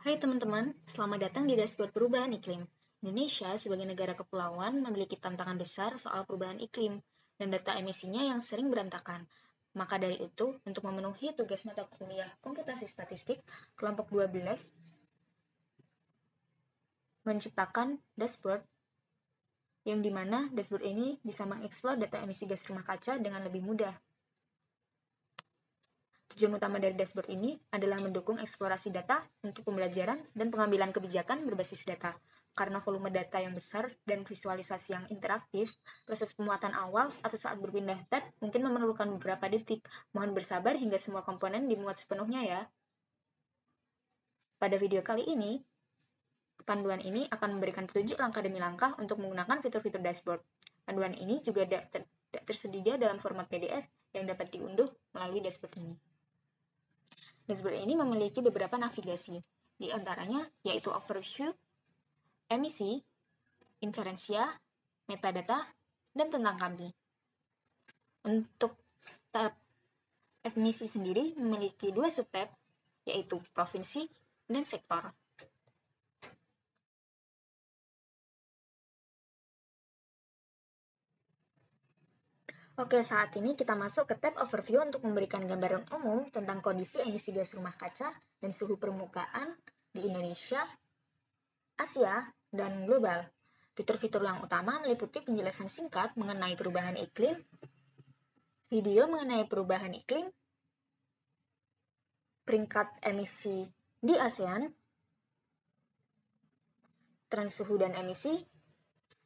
Hai teman-teman, selamat datang di Dashboard Perubahan Iklim. Indonesia sebagai negara kepulauan memiliki tantangan besar soal perubahan iklim dan data emisinya yang sering berantakan. Maka dari itu, untuk memenuhi tugas mata kuliah komputasi statistik, kelompok 12 menciptakan dashboard yang dimana dashboard ini bisa mengeksplor data emisi gas rumah kaca dengan lebih mudah. Tujuan utama dari dashboard ini adalah mendukung eksplorasi data untuk pembelajaran dan pengambilan kebijakan berbasis data. Karena volume data yang besar dan visualisasi yang interaktif, proses pemuatan awal atau saat berpindah tab mungkin memerlukan beberapa detik. Mohon bersabar hingga semua komponen dimuat sepenuhnya ya. Pada video kali ini, panduan ini akan memberikan petunjuk langkah demi langkah untuk menggunakan fitur-fitur dashboard. Panduan ini juga tersedia dalam format PDF yang dapat diunduh melalui dashboard ini. Dashboard ini memiliki beberapa navigasi, di antaranya yaitu overview, emisi, inferensia, metadata, dan tentang kami. Untuk tab emisi sendiri memiliki dua subtab, yaitu provinsi dan sektor. Oke, saat ini kita masuk ke tab overview untuk memberikan gambaran umum tentang kondisi emisi gas rumah kaca dan suhu permukaan di Indonesia, Asia, dan global. Fitur-fitur yang utama meliputi penjelasan singkat mengenai perubahan iklim, video mengenai perubahan iklim, peringkat emisi di ASEAN, tren suhu dan emisi,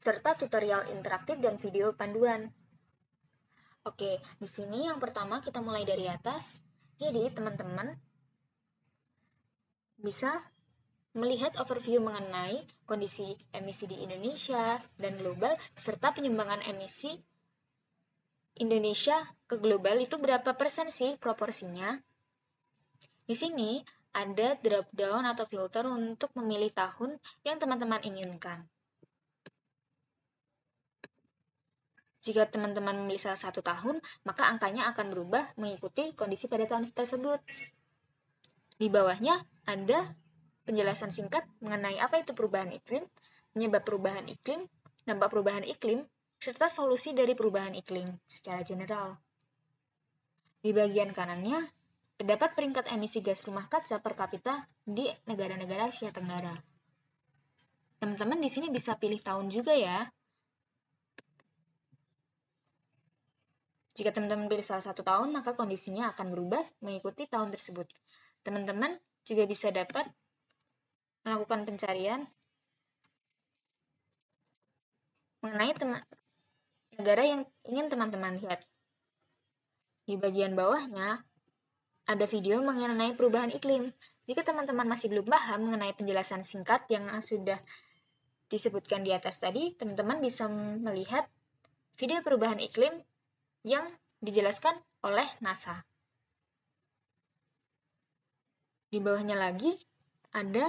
serta tutorial interaktif dan video panduan. Oke, di sini yang pertama kita mulai dari atas. Jadi, teman-teman bisa melihat overview mengenai kondisi emisi di Indonesia dan global, serta penyumbangan emisi Indonesia ke global itu berapa persen sih proporsinya. Di sini ada drop down atau filter untuk memilih tahun yang teman-teman inginkan. Jika teman-teman memilih salah satu tahun, maka angkanya akan berubah mengikuti kondisi pada tahun tersebut. Di bawahnya ada penjelasan singkat mengenai apa itu perubahan iklim, penyebab perubahan iklim, dampak perubahan iklim, serta solusi dari perubahan iklim secara general. Di bagian kanannya, terdapat peringkat emisi gas rumah kaca per kapita di negara-negara Asia Tenggara. Teman-teman di sini bisa pilih tahun juga ya. Jika teman-teman pilih salah satu tahun, maka kondisinya akan berubah mengikuti tahun tersebut. Teman-teman juga bisa dapat melakukan pencarian mengenai negara yang ingin teman-teman lihat. Di bagian bawahnya, ada video mengenai perubahan iklim. Jika teman-teman masih belum paham mengenai penjelasan singkat yang sudah disebutkan di atas tadi, teman-teman bisa melihat video perubahan iklim yang dijelaskan oleh NASA. Di bawahnya lagi ada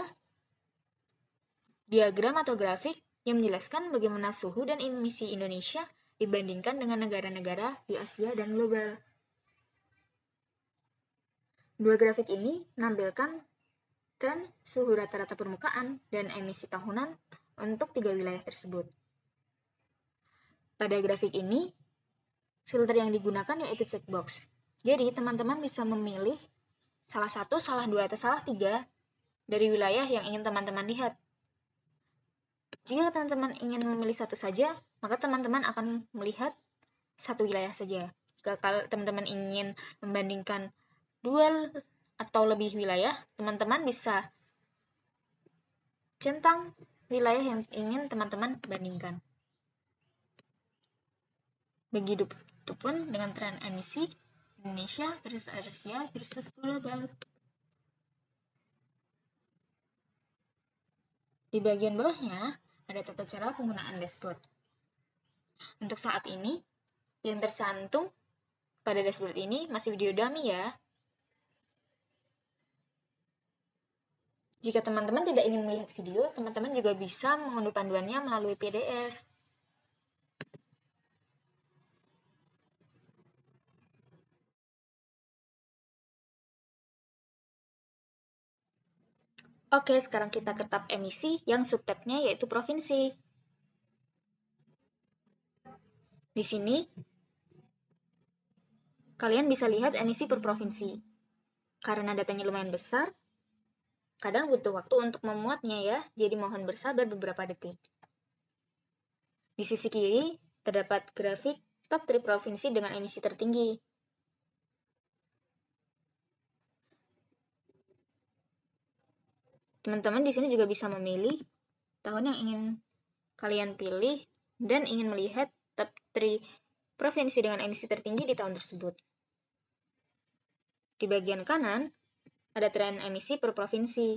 diagram atau grafik yang menjelaskan bagaimana suhu dan emisi Indonesia dibandingkan dengan negara-negara di Asia dan global. Dua grafik ini menampilkan tren suhu rata-rata permukaan dan emisi tahunan untuk tiga wilayah tersebut. Pada grafik ini, filter yang digunakan yaitu checkbox. Jadi, teman-teman bisa memilih salah satu, salah dua, atau salah tiga dari wilayah yang ingin teman-teman lihat. Jika teman-teman ingin memilih satu saja, maka teman-teman akan melihat satu wilayah saja. Kalau teman-teman ingin membandingkan dua atau lebih wilayah, teman-teman bisa centang wilayah yang ingin teman-teman bandingkan. Begitupun dengan tren emisi Indonesia versus Asia versus global. Di bagian bawahnya ada tata cara penggunaan dashboard. Untuk saat ini, yang tersantum pada dashboard ini masih video dummy ya. Jika teman-teman tidak ingin melihat video, teman-teman juga bisa mengunduh panduannya melalui PDF. Oke, sekarang kita ke tab emisi yang subtabnya yaitu provinsi. Di sini, kalian bisa lihat emisi per provinsi. Karena datanya lumayan besar, kadang butuh waktu untuk memuatnya ya, jadi mohon bersabar beberapa detik. Di sisi kiri, terdapat grafik top 3 provinsi dengan emisi tertinggi. Teman-teman di sini juga bisa memilih tahun yang ingin kalian pilih dan ingin melihat top 3 provinsi dengan emisi tertinggi di tahun tersebut. Di bagian kanan, ada tren emisi per provinsi.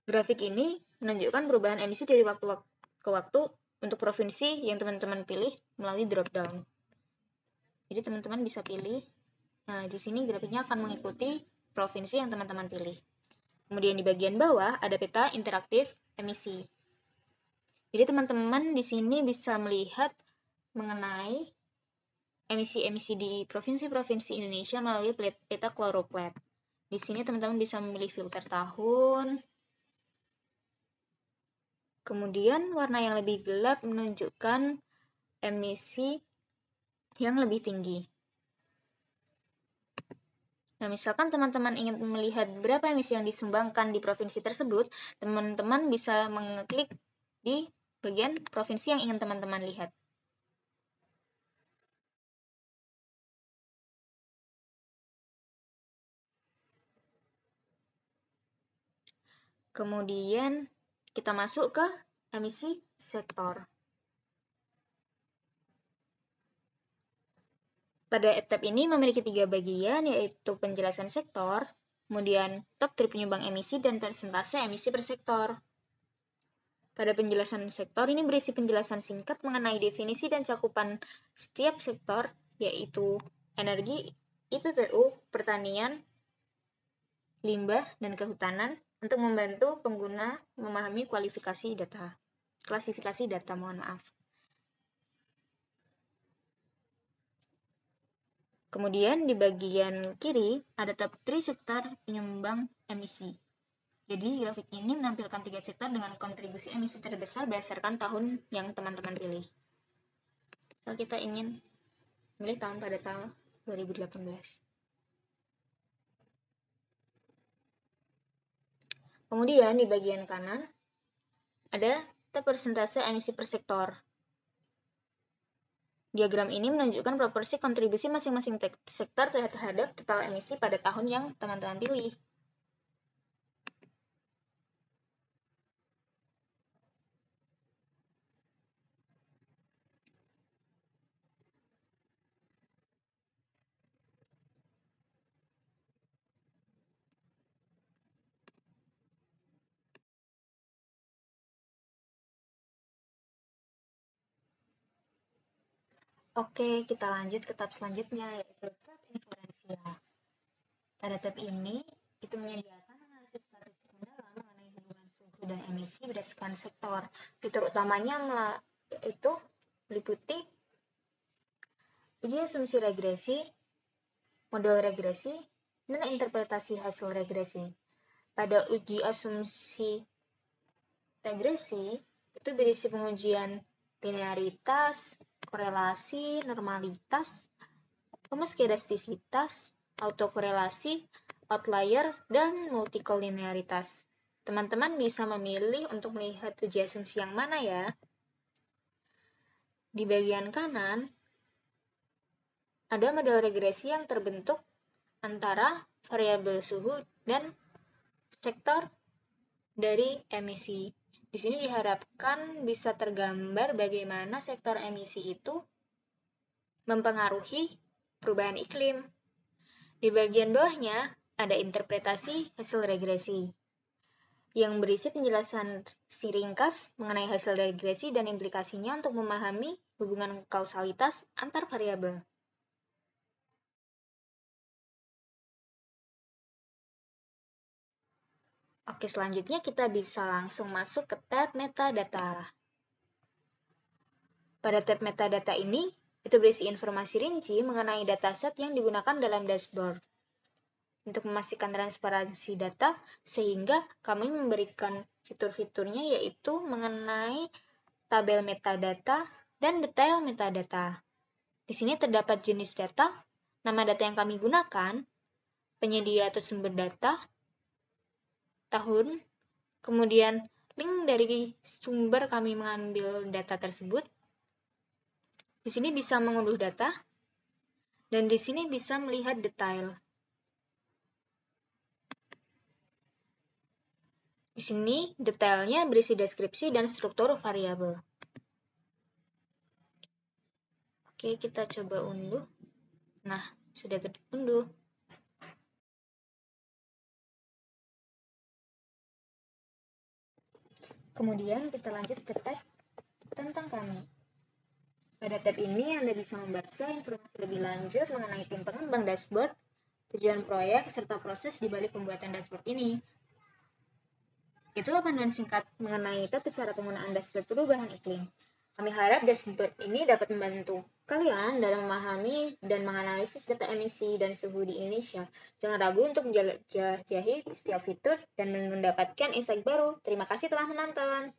Grafik ini menunjukkan perubahan emisi dari waktu ke waktu untuk provinsi yang teman-teman pilih melalui drop-down. Jadi teman-teman bisa pilih. Nah, di sini grafiknya akan mengikuti provinsi yang teman-teman pilih. Kemudian di bagian bawah ada peta interaktif emisi. Jadi teman-teman di sini bisa melihat mengenai emisi-emisi di provinsi-provinsi Indonesia melalui peta chloroplat. Di sini teman-teman bisa memilih filter tahun. Kemudian warna yang lebih gelap menunjukkan emisi yang lebih tinggi. Nah, misalkan teman-teman ingin melihat berapa emisi yang disumbangkan di provinsi tersebut, teman-teman bisa mengeklik di bagian provinsi yang ingin teman-teman lihat. Kemudian kita masuk ke emisi sektor. Pada tab ini memiliki 3 bagian, yaitu penjelasan sektor, kemudian top 3 penyumbang emisi, dan persentase emisi per sektor. Pada penjelasan sektor ini berisi penjelasan singkat mengenai definisi dan cakupan setiap sektor, yaitu energi, IPPU, pertanian, limbah, dan kehutanan, untuk membantu pengguna memahami klasifikasi data. Kemudian di bagian kiri ada top 3 sektor penyumbang emisi. Jadi grafik ini menampilkan 3 sektor dengan kontribusi emisi terbesar berdasarkan tahun yang teman-teman pilih. Kalau kita ingin memilih tahun pada tahun 2018. Kemudian di bagian kanan ada persentase emisi per sektor. Diagram ini menunjukkan proporsi kontribusi masing-masing sektor terhadap total emisi pada tahun yang teman-teman pilih. Oke, kita lanjut ke tab selanjutnya, yaitu tab inferensial. Pada tab ini, itu menyediakan analisis statistik mendalam mengenai hubungan suhu dan emisi berdasarkan sektor. Fitur utamanya itu meliputi uji asumsi regresi, model regresi, dan interpretasi hasil regresi. Pada uji asumsi regresi, itu berisi pengujian linearitas, korelasi, normalitas, homoskedastisitas, autokorelasi, outlier, dan multikolinearitas. Teman-teman bisa memilih untuk melihat uji asumsi yang mana ya. Di bagian kanan, ada model regresi yang terbentuk antara variabel suhu dan sektor dari emisi. Di sini diharapkan bisa tergambar bagaimana sektor emisi itu mempengaruhi perubahan iklim. Di bagian bawahnya ada interpretasi hasil regresi yang berisi penjelasan ringkas mengenai hasil regresi dan implikasinya untuk memahami hubungan kausalitas antar variabel. Oke, selanjutnya kita bisa langsung masuk ke tab metadata. Pada tab metadata ini, itu berisi informasi rinci mengenai dataset yang digunakan dalam dashboard. untuk memastikan transparansi data, sehingga kami memberikan fitur-fiturnya yaitu mengenai tabel metadata dan detail metadata. Di sini terdapat jenis data, nama data yang kami gunakan, penyedia atau sumber data, tahun, kemudian link dari sumber kami mengambil data tersebut. Di sini bisa mengunduh data, dan di sini bisa melihat detail. Di sini detailnya berisi deskripsi dan struktur variabel. Oke, kita coba unduh. Nah, sudah terunduh. Kemudian kita lanjut ke tab tentang kami. Pada tab ini Anda bisa membaca informasi lebih lanjut mengenai tim pengembang dashboard, tujuan proyek, serta proses di balik pembuatan dashboard ini. Itulah panduan singkat mengenai tata cara penggunaan dashboard perubahan iklim. Kami harap dashboard ini dapat membantu kalian dalam memahami dan menganalisis data emisi dan suhu di Indonesia. Jangan ragu untuk menjelajahi setiap fitur dan mendapatkan insight baru. Terima kasih telah menonton.